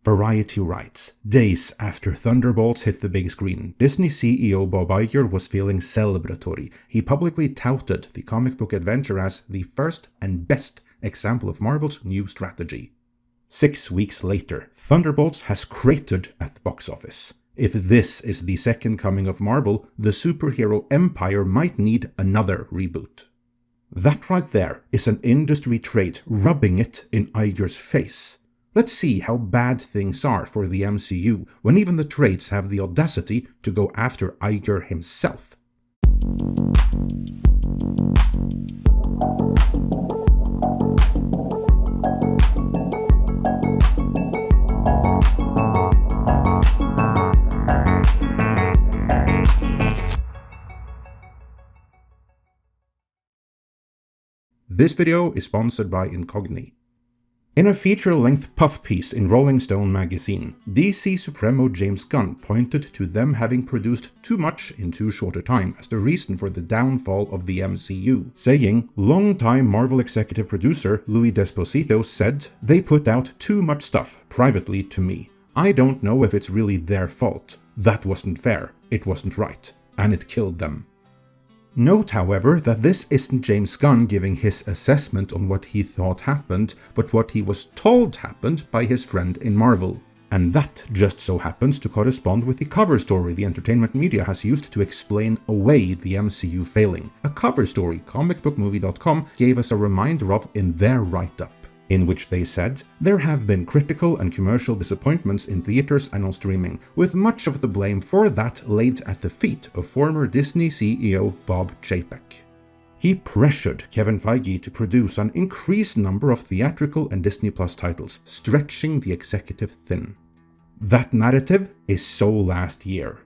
Variety writes, days after Thunderbolts hit the big screen, Disney CEO Bob Iger was feeling celebratory. He publicly touted the comic book adventure as the first and best example of Marvel's new strategy. 6 weeks later, Thunderbolts has cratered at the box office. If this is the second coming of Marvel, the superhero empire might need another reboot. That right there is an industry trait rubbing it in Iger's face. Let's see how bad things are for the MCU when even the trades have the audacity to go after Iger himself. This video is sponsored by Incogni. In a feature-length puff piece in Rolling Stone magazine, DC Supremo James Gunn pointed to them having produced too much in too short a time as the reason for the downfall of the MCU, saying, longtime Marvel executive producer Louis Desposito said, "They put out too much stuff, privately to me. I don't know if it's really their fault. That wasn't fair, it wasn't right, and it killed them." Note, however, that this isn't James Gunn giving his assessment on what he thought happened, but what he was told happened by his friend in Marvel. And that just so happens to correspond with the cover story the entertainment media has used to explain away the MCU failing. A cover story comicbookmovie.com gave us a reminder of in their write-up, in which they said, there have been critical and commercial disappointments in theaters and on streaming, with much of the blame for that laid at the feet of former Disney CEO Bob Chapek. He pressured Kevin Feige to produce an increased number of theatrical and Disney Plus titles, stretching the executive thin. That narrative is so last year.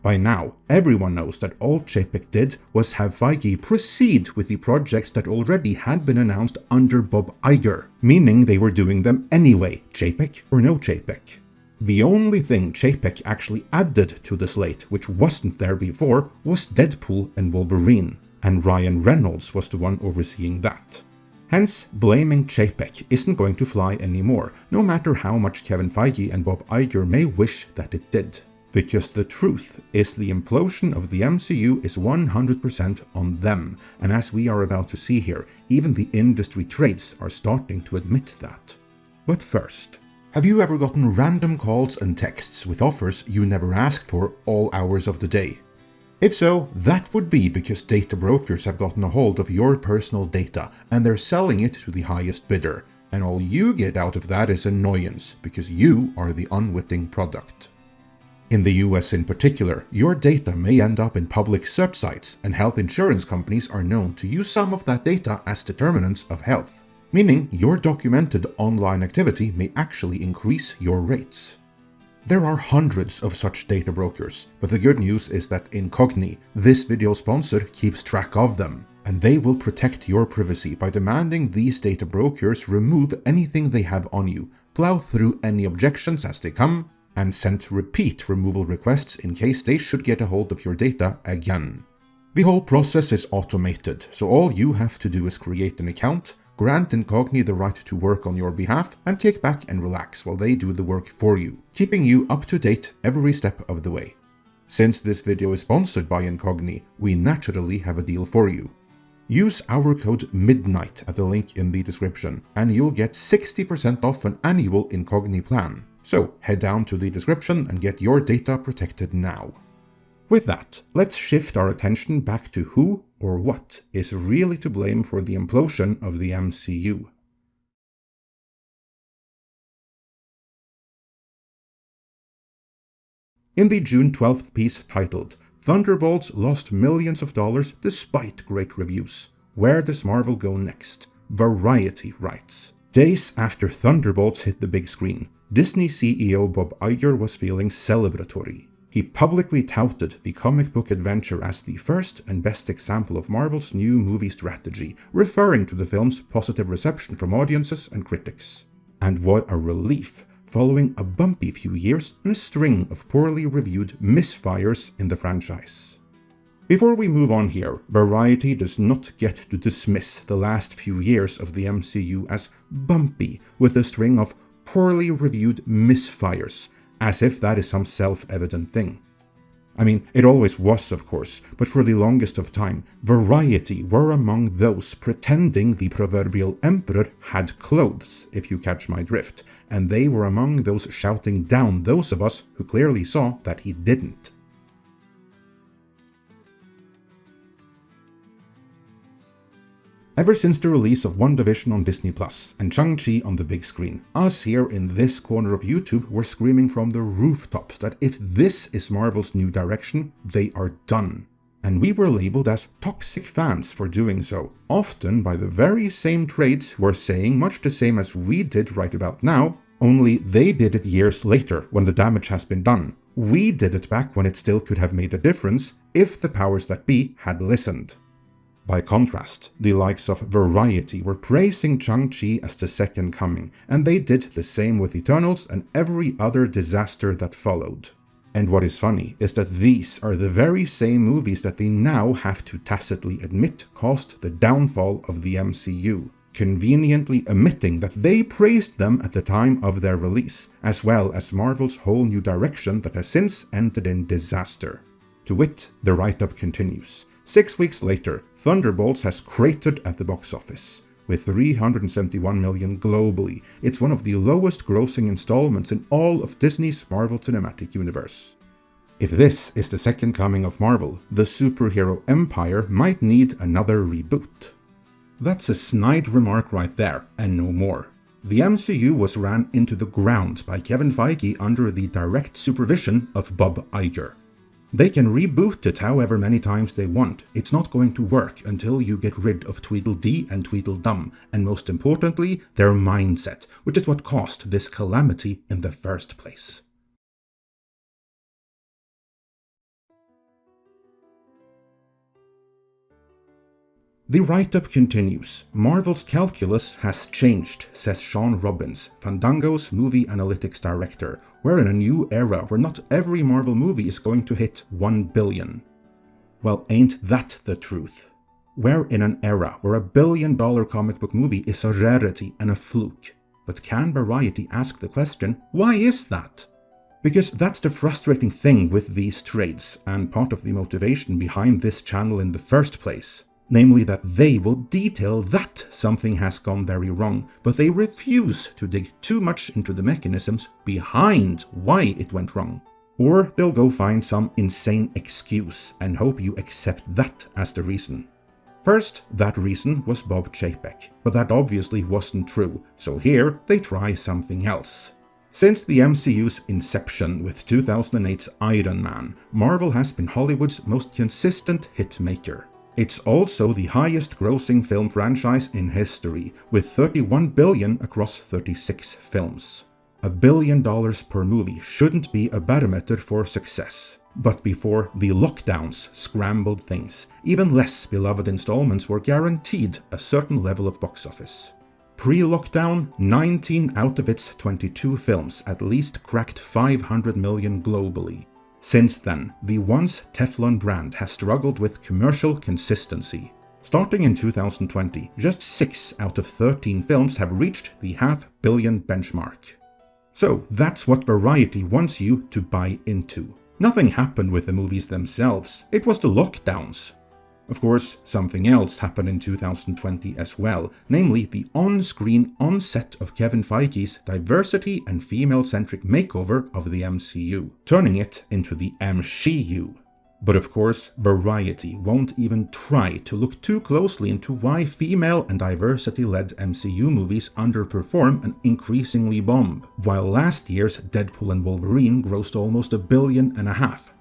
By now, everyone knows that all Chapek did was have Feige proceed with the projects that already had been announced under Bob Iger, meaning they were doing them anyway, Chapek or no Chapek. The only thing Chapek actually added to the slate, which wasn't there before, was Deadpool and Wolverine, and Ryan Reynolds was the one overseeing that. Hence, blaming Chapek isn't going to fly anymore, no matter how much Kevin Feige and Bob Iger may wish that it did. Because the truth is the implosion of the MCU is 100% on them, and as we are about to see here, even the industry trades are starting to admit that. But first, have you ever gotten random calls and texts with offers you never asked for all hours of the day? If so, that would be because data brokers have gotten a hold of your personal data and they're selling it to the highest bidder, and all you get out of that is annoyance because you are the unwitting product. In the US in particular, your data may end up in public search sites, and health insurance companies are known to use some of that data as determinants of health, meaning your documented online activity may actually increase your rates. There are hundreds of such data brokers, but the good news is that Incogni, this video sponsor, keeps track of them, and they will protect your privacy by demanding these data brokers remove anything they have on you, plow through any objections as they come, and send repeat removal requests in case they should get a hold of your data again. The whole process is automated, so all you have to do is create an account, grant Incogni the right to work on your behalf, and kick back and relax while they do the work for you, keeping you up to date every step of the way. Since this video is sponsored by Incogni, we naturally have a deal for you. Use our code MIDNIGHT at the link in the description, and you'll get 60% off an annual Incogni plan. So head down to the description and get your data protected now. With that, let's shift our attention back to who or what is really to blame for the implosion of the MCU. In the June 12th piece titled, Thunderbolts lost millions of dollars despite great reviews. Where does Marvel go next? Variety writes, days after Thunderbolts hit the big screen, Disney CEO Bob Iger was feeling celebratory. He publicly touted the comic book adventure as the first and best example of Marvel's new movie strategy, referring to the film's positive reception from audiences and critics. And what a relief, following a bumpy few years and a string of poorly reviewed misfires in the franchise. Before we move on here, Variety does not get to dismiss the last few years of the MCU as bumpy with a string of poorly reviewed misfires, as if that is some self-evident thing. I mean, it always was, of course, but for the longest of time, Variety were among those pretending the proverbial emperor had clothes, if you catch my drift, and they were among those shouting down those of us who clearly saw that he didn't. Ever since the release of WandaVision on Disney Plus and Shang-Chi on the big screen, us here in this corner of YouTube were screaming from the rooftops that if this is Marvel's new direction, they are done. And we were labeled as toxic fans for doing so, often by the very same trades who are saying much the same as we did right about now, only they did it years later when the damage has been done. We did it back when it still could have made a difference if the powers that be had listened. By contrast, the likes of Variety were praising Shang-Chi as the second coming, and they did the same with Eternals and every other disaster that followed. And what is funny is that these are the very same movies that they now have to tacitly admit caused the downfall of the MCU, conveniently omitting that they praised them at the time of their release, as well as Marvel's whole new direction that has since ended in disaster. To wit, the write-up continues. 6 weeks later, Thunderbolts has cratered at the box office. With $371 million globally, it's one of the lowest grossing installments in all of Disney's Marvel Cinematic Universe. If this is the second coming of Marvel, the superhero empire might need another reboot. That's a snide remark right there, and no more. The MCU was ran into the ground by Kevin Feige under the direct supervision of Bob Iger. They can reboot it however many times they want, it's not going to work until you get rid of Tweedledee and Tweedledum, and most importantly, their mindset, which is what caused this calamity in the first place. The write-up continues. Marvel's calculus has changed, says Sean Robbins, Fandango's movie analytics director. We're in a new era where not every Marvel movie is going to hit 1 billion. Well, ain't that the truth? We're in an era where $1 billion comic book movie is a rarity and a fluke. But can Variety ask the question, why is that? Because that's the frustrating thing with these trades, and part of the motivation behind this channel in the first place. Namely that they will detail that something has gone very wrong, but they refuse to dig too much into the mechanisms behind why it went wrong. Or they'll go find some insane excuse and hope you accept that as the reason. First, that reason was Bob Chapek, but that obviously wasn't true, so here they try something else. Since the MCU's inception with 2008's Iron Man, Marvel has been Hollywood's most consistent hit maker. It's also the highest grossing film franchise in history, with $31 billion across 36 films. $1 billion per movie shouldn't be a barometer for success. But before the lockdowns scrambled things, even less beloved installments were guaranteed a certain level of box office. Pre-lockdown, 19 out of its 22 films at least cracked 500 million globally. Since then, the once Teflon brand has struggled with commercial consistency. Starting in 2020, just 6 out of 13 films have reached the $500 million benchmark. So that's what Variety wants you to buy into. Nothing happened with the movies themselves, it was the lockdowns. Of course, something else happened in 2020 as well, namely the on-screen onset of Kevin Feige's diversity and female-centric makeover of the MCU, turning it into the MCU. But of course, Variety won't even try to look too closely into why female and diversity-led MCU movies underperform and increasingly bomb, while last year's Deadpool and Wolverine grossed almost $1.5 billion,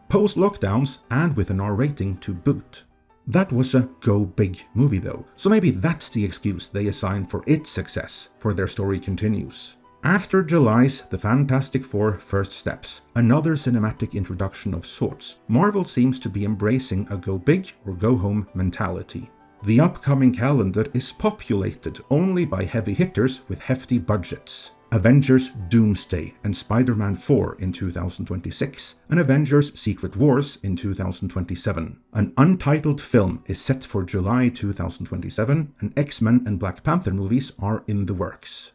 post-lockdowns and with an R rating to boot. That was a go big movie though, so maybe that's the excuse they assign for its success, for their story continues. After July's The Fantastic Four First Steps, another cinematic introduction of sorts, Marvel seems to be embracing a go big or go home mentality. The upcoming calendar is populated only by heavy hitters with hefty budgets. Avengers Doomsday and Spider-Man 4 in 2026, and Avengers Secret Wars in 2027. An untitled film is set for July 2027, and X-Men and Black Panther movies are in the works.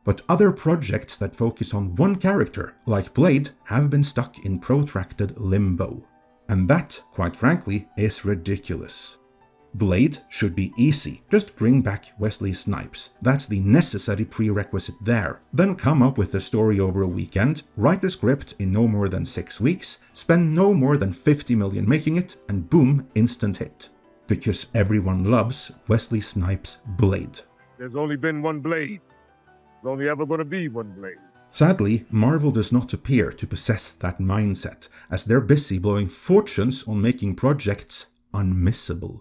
But other projects that focus on one character, like Blade, have been stuck in protracted limbo. And that, quite frankly, is ridiculous. Blade should be easy. Just bring back Wesley Snipes. That's the necessary prerequisite there. Then come up with the story over a weekend, write the script in no more than 6 weeks, spend no more than 50 million making it, and boom, instant hit. Because everyone loves Wesley Snipes' Blade. There's only been one Blade. There's only ever going to be one Blade. Sadly, Marvel does not appear to possess that mindset, as they're busy blowing fortunes on making projects unmissable.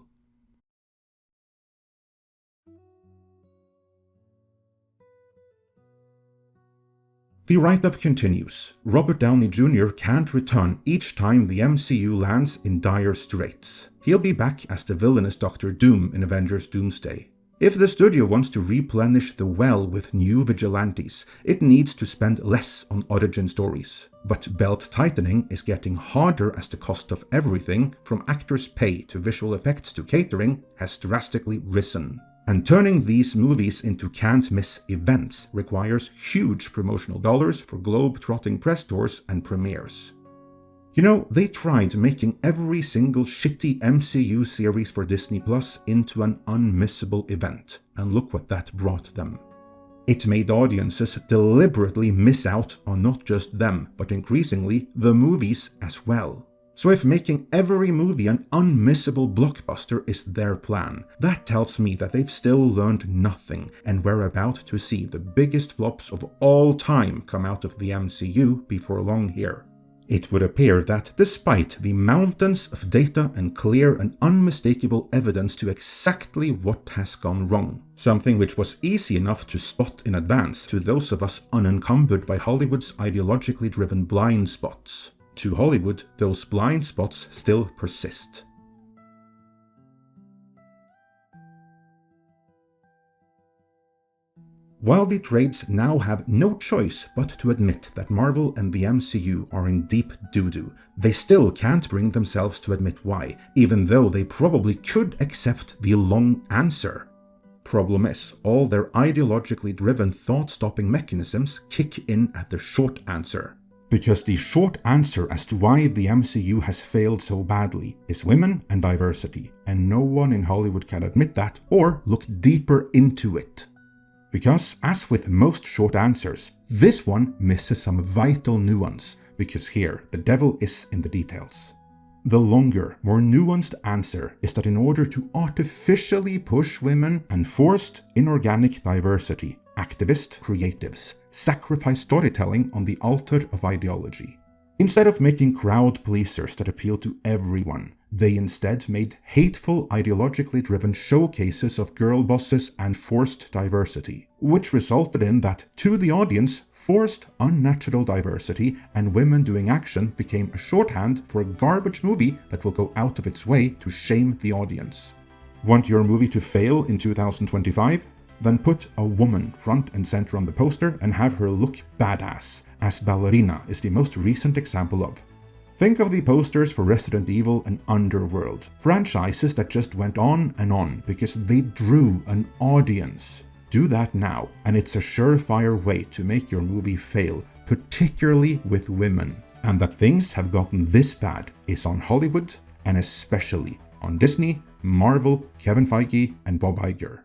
The write-up continues. Robert Downey Jr. can't return each time the MCU lands in dire straits. He'll be back as the villainous Doctor Doom in Avengers Doomsday. If the studio wants to replenish the well with new vigilantes, it needs to spend less on origin stories. But belt tightening is getting harder as the cost of everything, from actors' pay to visual effects to catering, has drastically risen. And turning these movies into can't-miss events requires huge promotional dollars for globe-trotting press tours and premieres. You know, they tried making every single shitty MCU series for Disney Plus into an unmissable event, and look what that brought them. It made audiences deliberately miss out on not just them, but increasingly the movies as well. So if making every movie an unmissable blockbuster is their plan, that tells me that they've still learned nothing, and we're about to see the biggest flops of all time come out of the MCU before long here. It would appear that despite the mountains of data and clear and unmistakable evidence to exactly what has gone wrong, something which was easy enough to spot in advance to those of us unencumbered by Hollywood's ideologically driven blind spots, to Hollywood, those blind spots still persist. While the trades now have no choice but to admit that Marvel and the MCU are in deep doo-doo, they still can't bring themselves to admit why, even though they probably could accept the long answer. Problem is, all their ideologically driven thought-stopping mechanisms kick in at the short answer. Because the short answer as to why the MCU has failed so badly is women and diversity, and no one in Hollywood can admit that or look deeper into it. Because, as with most short answers, this one misses some vital nuance, because here the devil is in the details. The longer, more nuanced answer is that in order to artificially push women and forced inorganic diversity, activist creatives sacrifice storytelling on the altar of ideology. Instead of making crowd pleasers that appeal to everyone, they instead made hateful, ideologically driven showcases of girl bosses and forced diversity, which resulted in that, to the audience, forced, unnatural diversity and women doing action became a shorthand for a garbage movie that will go out of its way to shame the audience. Want your movie to fail in 2025? Then put a woman front and center on the poster and have her look badass, as Ballerina is the most recent example of. Think of the posters for Resident Evil and Underworld, franchises that just went on and on because they drew an audience. Do that now, and it's a surefire way to make your movie fail, particularly with women. And that things have gotten this bad is on Hollywood, and especially on Disney, Marvel, Kevin Feige, and Bob Iger.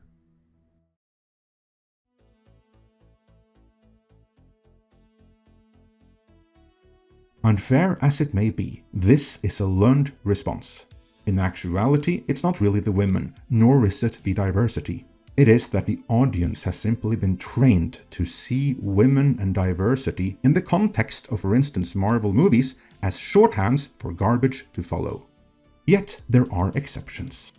Unfair as it may be, this is a learned response. In actuality, it's not really the women, nor is it the diversity. It is that the audience has simply been trained to see women and diversity in the context of, for instance, Marvel movies as shorthands for garbage to follow. Yet there are exceptions.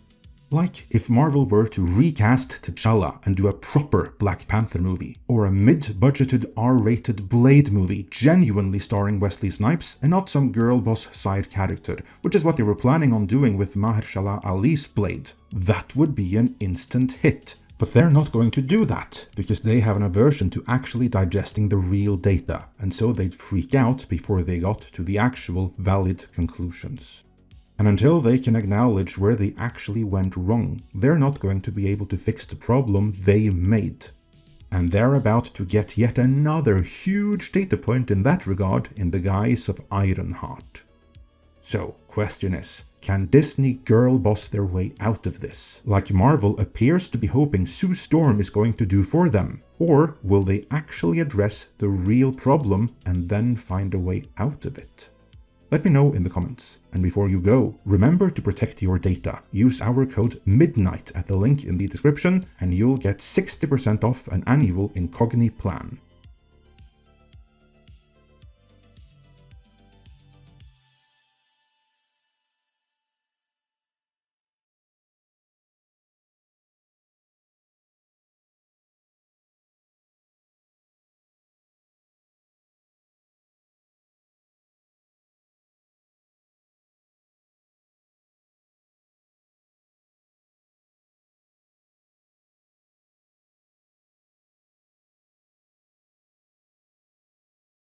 Like if Marvel were to recast T'Challa and do a proper Black Panther movie, or a mid-budgeted R-rated Blade movie genuinely starring Wesley Snipes and not some girl boss side character, which is what they were planning on doing with Mahershala Ali's Blade. That would be an instant hit. But they're not going to do that, because they have an aversion to actually digesting the real data, and so they'd freak out before they got to the actual valid conclusions. And until they can acknowledge where they actually went wrong, they're not going to be able to fix the problem they made. and they're about to get yet another huge data point in that regard in the guise of Ironheart. So, question is, can Disney girl boss their way out of this, like Marvel appears to be hoping Sue Storm is going to do for them? Or will they actually address the real problem and then find a way out of it? Let me know in the comments. And before you go, remember to protect your data. Use our code MIDNIGHT at the link in the description and you'll get 60% off an annual Incogni plan.